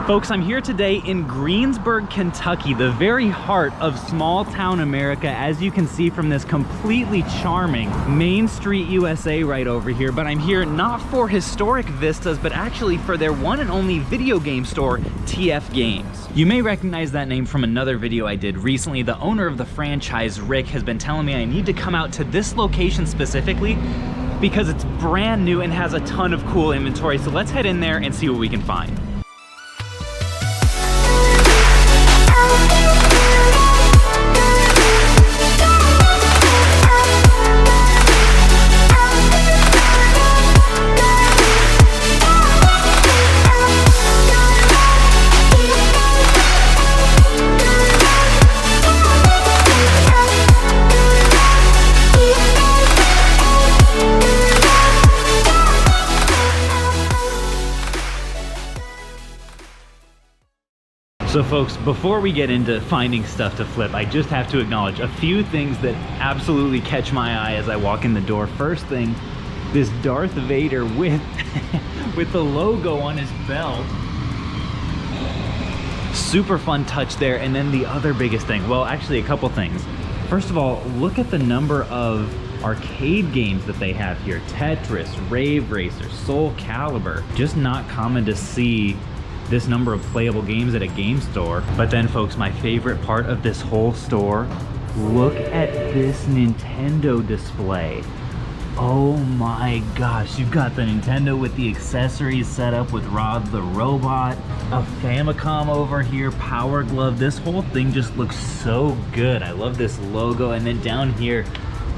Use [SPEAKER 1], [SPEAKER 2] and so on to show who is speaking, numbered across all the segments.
[SPEAKER 1] Folks, I'm here today in Greensburg, Kentucky, the very heart of small town America, as you can see from this completely charming Main Street USA right over here. But I'm here not for historic vistas, but actually for their one and only video game store, TF Games. You may recognize that name from another video I did recently. The owner of the franchise, Rick, has been telling me I need to come out to this location specifically because it's brand new and has a ton of cool inventory. So let's head in there and see what we can find. So folks, before we get into finding stuff to flip, I just have to acknowledge a few things that absolutely catch my eye as I walk in the door. First thing, this Darth Vader with, with the logo on his belt. Super fun touch there. And then the other biggest thing, well, actually a couple things. First of all, look at the number of arcade games that they have here. Tetris, Rave Racer, Soul Calibur. Just not common to see this number of playable games at a game store. But then folks, my favorite part of this whole store, look at this Nintendo display. Oh my gosh, you've got the Nintendo with the accessories set up with Rod the Robot, a Famicom over here, Power Glove. This whole thing just looks so good. I love this logo. And then down here,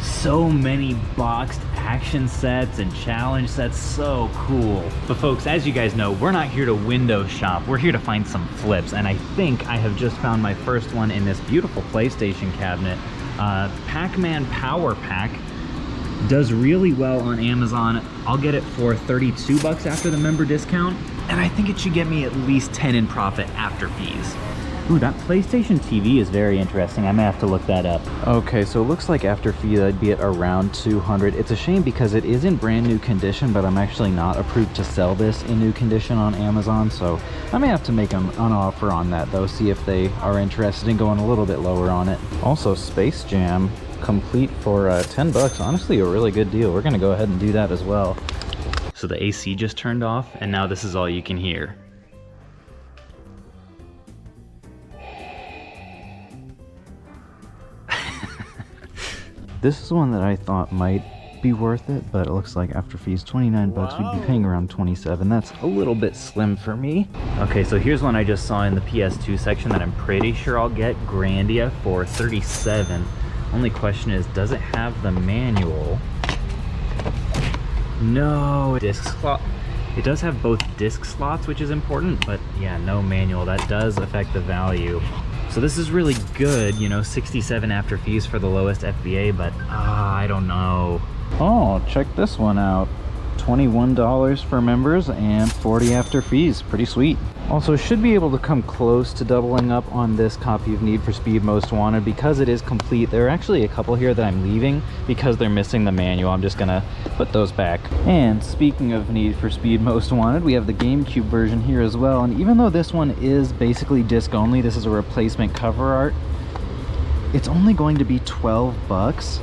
[SPEAKER 1] so many boxed action sets and challenge sets, so cool. But folks, as you guys know, we're not here to window shop, we're here to find some flips, and I think I have just found my first one in this beautiful PlayStation cabinet. Pac-Man Power Pack does really well on Amazon. I'll get it for 32 bucks after the member discount, and I think it should get me at least 10 in profit after fees. Ooh, that PlayStation TV is very interesting. I may have to look that up. Okay, so it looks like after fee I'd be at around 200. It's a shame because it is in brand new condition, but I'm actually not approved to sell this in new condition on Amazon, so I may have to make an offer on that though, see if they are interested in going a little bit lower on it. Also, Space Jam complete for 10 bucks. Honestly, a really good deal. We're gonna go ahead and do that as well. So the AC just turned off, and now this is all you can hear. This is one that I thought might be worth it, but it looks like after fees 29 bucks, we'd be paying around 27. That's a little bit slim for me. Okay, so here's one I just saw in the PS2 section that I'm pretty sure I'll get, Grandia for 37. Only question is, does it have the manual? No, disc slot. It does have both disc slots, which is important, but yeah, no manual. That does affect the value. So this is really good, you know, 67 after fees for the lowest FBA, but I don't know. Oh, check this one out. $21 for members and 40 after fees. Pretty sweet. Also, should be able to come close to doubling up on this copy of Need for Speed Most Wanted because it is complete. There are actually a couple here that I'm leaving because they're missing the manual. I'm just gonna put those back. And speaking of Need for Speed Most Wanted, we have the GameCube version here as well. And even though this one is basically disc only, this is a replacement cover art, it's only going to be 12 bucks.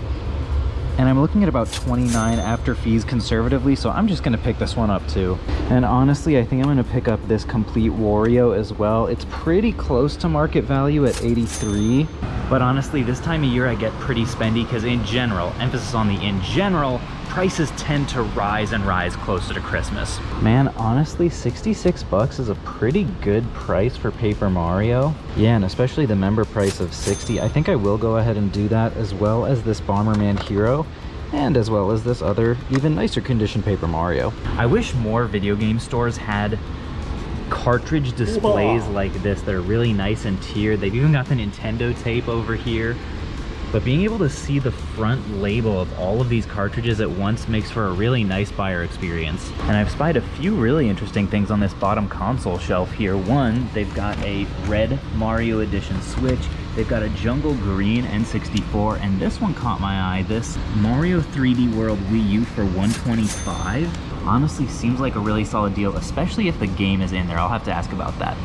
[SPEAKER 1] And I'm looking at about 29 after fees conservatively, so I'm just gonna pick this one up too. And honestly, I think I'm gonna pick up this complete Wario as well. It's pretty close to market value at 83. But honestly, this time of year I get pretty spendy because in general, emphasis on the in general, prices tend to rise and rise closer to Christmas. Man, honestly, 66 bucks is a pretty good price for Paper Mario. Yeah, and especially the member price of 60. I think I will go ahead and do that, as well as this Bomberman Hero, and as well as this other, even nicer condition Paper Mario. I wish more video game stores had cartridge displays like this that are really nice and tiered. They've even got the Nintendo tape over here. But being able to see the front label of all of these cartridges at once makes for a really nice buyer experience. And I've spied a few really interesting things on this bottom console shelf here. One, they've got a red Mario Edition Switch. They've got a Jungle Green N64, and this one caught my eye. This Mario 3D World Wii U for $125. Honestly, seems like a really solid deal, especially if the game is in there. I'll have to ask about that.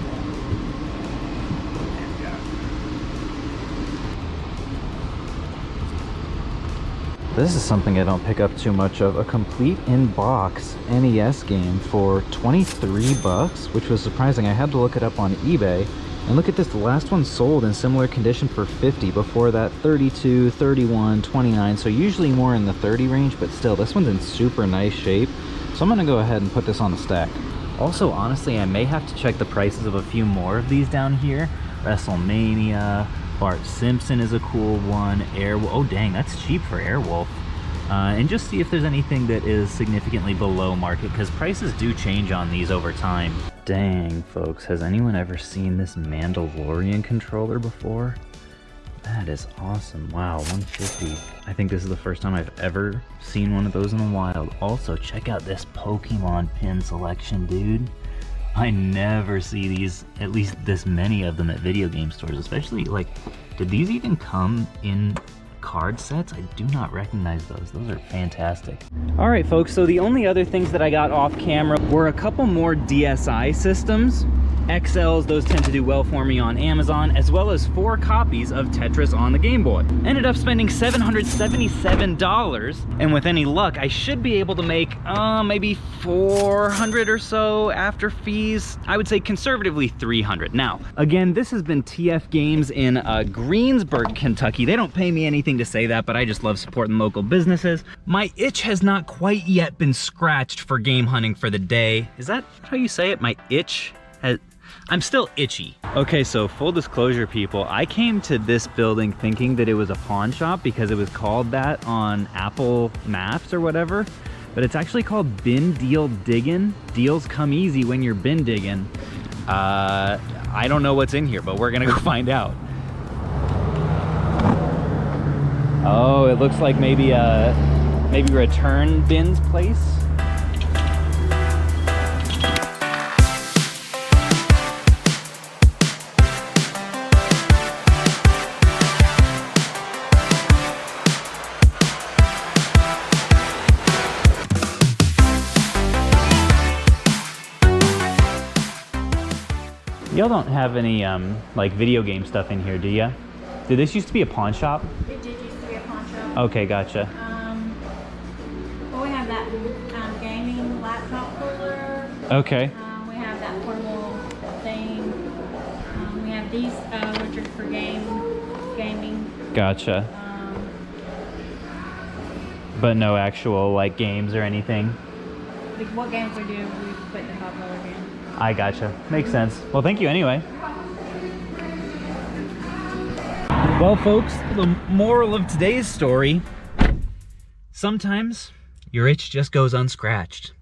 [SPEAKER 1] This is something I don't pick up too much of. A complete in-box NES game for 23 bucks, which was surprising. I had to look it up on eBay. And look at this, the last one sold in similar condition for 50. Before that, 32, 31, 29. So usually more in the 30 range, but still, this one's in super nice shape. So I'm gonna go ahead and put this on the stack. Also, honestly, I may have to check the prices of a few more of these down here. WrestleMania, Bart Simpson is a cool one. Airwolf, oh dang, that's cheap for Airwolf. And just see if there's anything that is significantly below market, because prices do change on these over time. Dang, folks, has anyone ever seen this Mandalorian controller before? That is awesome. Wow, 150. I think this is the first time I've ever seen one of those in the wild. Also, check out this Pokemon pin selection, dude. I never see these, at least this many of them at video game stores, especially like, did these even come in card sets? I do not recognize those. Those are fantastic. All right, folks, so the only other things that I got off camera were a couple more DSi systems. XLs, those tend to do well for me on Amazon, as well as 4 copies of Tetris on the Game Boy. Ended up spending $777, and with any luck, I should be able to make maybe 400 or so after fees. I would say conservatively 300. Now, again, this has been TF Games in Greensburg, Kentucky. They don't pay me anything to say that, but I just love supporting local businesses. My itch has not quite yet been scratched for game hunting for the day. Is that how you say it? My itch? I'm still itchy. Okay, so full disclosure, people, I came to this building thinking that it was a pawn shop because it was called that on Apple Maps or whatever, but it's actually called Bin Deal Diggin'. Deals come easy when you're bin digging. I don't know what's in here, but we're gonna go find out. Oh, it looks like maybe return bins place. Y'all don't have any like video game stuff in here, do ya? Did this used to be a pawn shop?
[SPEAKER 2] It did used to be a pawn shop.
[SPEAKER 1] Okay, gotcha.
[SPEAKER 2] Well, we have that gaming laptop cooler.
[SPEAKER 1] Okay.
[SPEAKER 2] We have that portable thing. We have these, which are for gaming.
[SPEAKER 1] Gotcha. But no actual like games or anything?
[SPEAKER 2] What games we do, we put in the popular games.
[SPEAKER 1] I gotcha. Makes sense. Well, thank you anyway. Well, folks, the moral of today's story, sometimes your itch just goes unscratched.